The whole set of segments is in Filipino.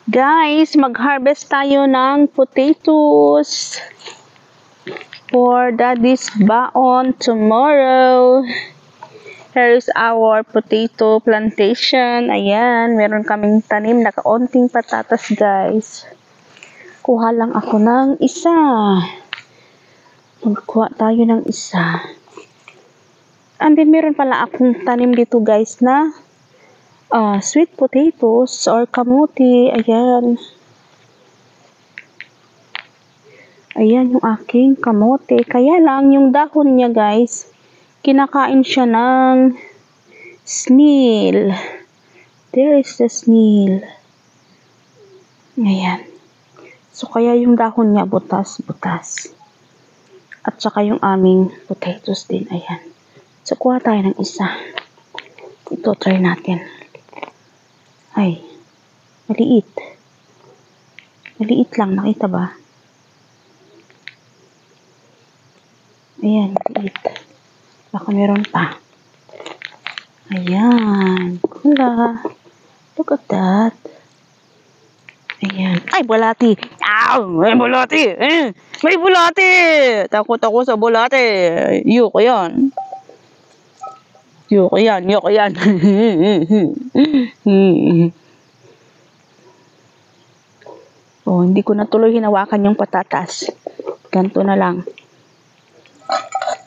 Guys, mag-harvest tayo ng potatoes for daddy's baon tomorrow. Here is our potato plantation. Ayan, meron kaming tanim na kaunting patatas, guys. Kuha lang ako ng isa. Magkuha tayo ng isa. And then, meron pala akong tanim dito, guys, na sweet potatoes or kamuti. Ayan. Ayan yung aking kamote. Kaya lang, yung dahon niya, guys, kinakain siya ng snail. There is the snail. Ayan. So, kaya yung dahon niya butas-butas. At saka yung aming potatoes din. Ayan. So, kuha tayo ng isa. Ito, try natin. Ay, maliit. Maliit lang, nakita ba? Ayan, maliit. Baka meron pa. Ayan. Kula. Look at that. Ayan. Ay, bulati. Ow! May bulati. May bulati. Takot ako sa bulati. Yuko yan. Yuko yan. Yuko yan. Oh, hindi ko na tuloy hinawakan yung patatas. Ganto na lang.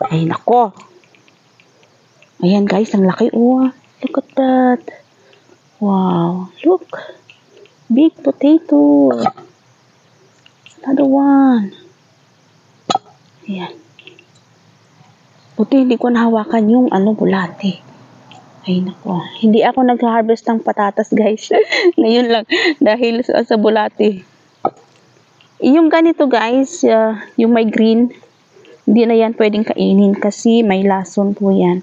Ay, nako. Ayan, guys. Ang laki. Oh, look at that. Wow. Look. Big potato. Another one. Ayan. Buti hindi ko nahawakan yung bulati. Ay, nako. Hindi ako nag-harvest ng patatas, guys. Ngayon lang. Dahil sa bulati. Yung ganito, guys, yung may green, hindi na yan pwedeng kainin kasi may lason po yan.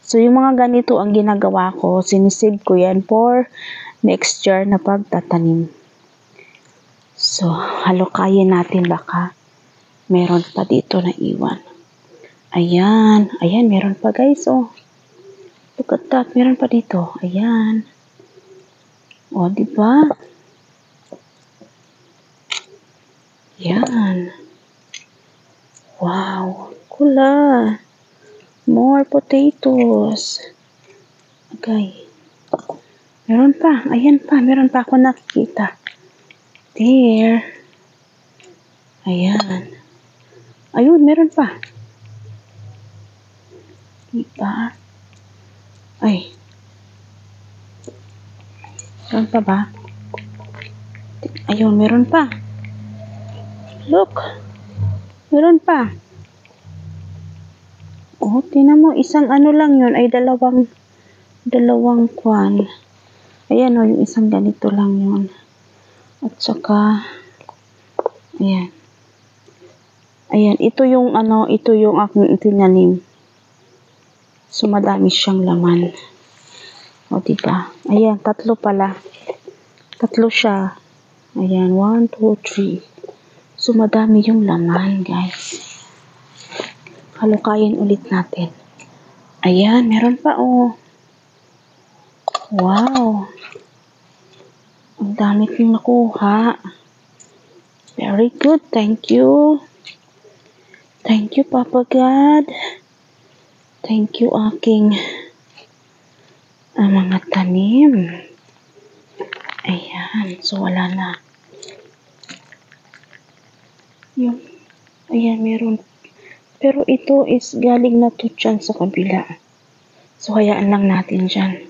So, yung mga ganito ang ginagawa ko, sinisave ko yan for next year na pagtatanim. So, halukayin natin baka meron pa dito na iwan. Ayan. Ayan, meron pa, guys. Oh. Look at that. Meron pa dito. Ayan. O, diba? Ayan. Wow. Kula. More potatoes. Okay. Meron pa. Ayan pa. Meron pa ako nakikita. There. Ayan. Ayun, meron pa. Diba? Ay. Meron pa ba? Ayun, meron pa. Look. Meron pa. Oh, tingnan mo. Isang lang yun ay dalawang kwan. Ayan o, yung isang ganito lang yun. At saka, ayan. Ayan, ito yung aking tinanim. So, madami siyang laman. O, diba? Ayan, 3 pala. 3 siya. Ayan, 1, 2, 3. So, madami yung laman, guys. Halukayin ulit natin. Ayan, meron pa, oh. Wow. Ang dami kong nakuha. Very good. Thank you. Thank you, Papa God. Thank you, aking mga tanim. Ayan. So, wala na. Ayan, meron. Pero ito is galing na to dyan sa kabila. So, hayaan lang natin dyan.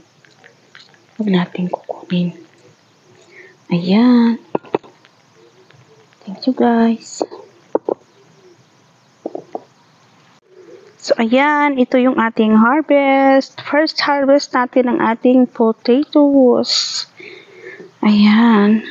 Huwag natin kukunin. Ayan. Thank you, guys. So, ayan. Ito yung ating harvest. First harvest natin ng ating potatoes. Ayan.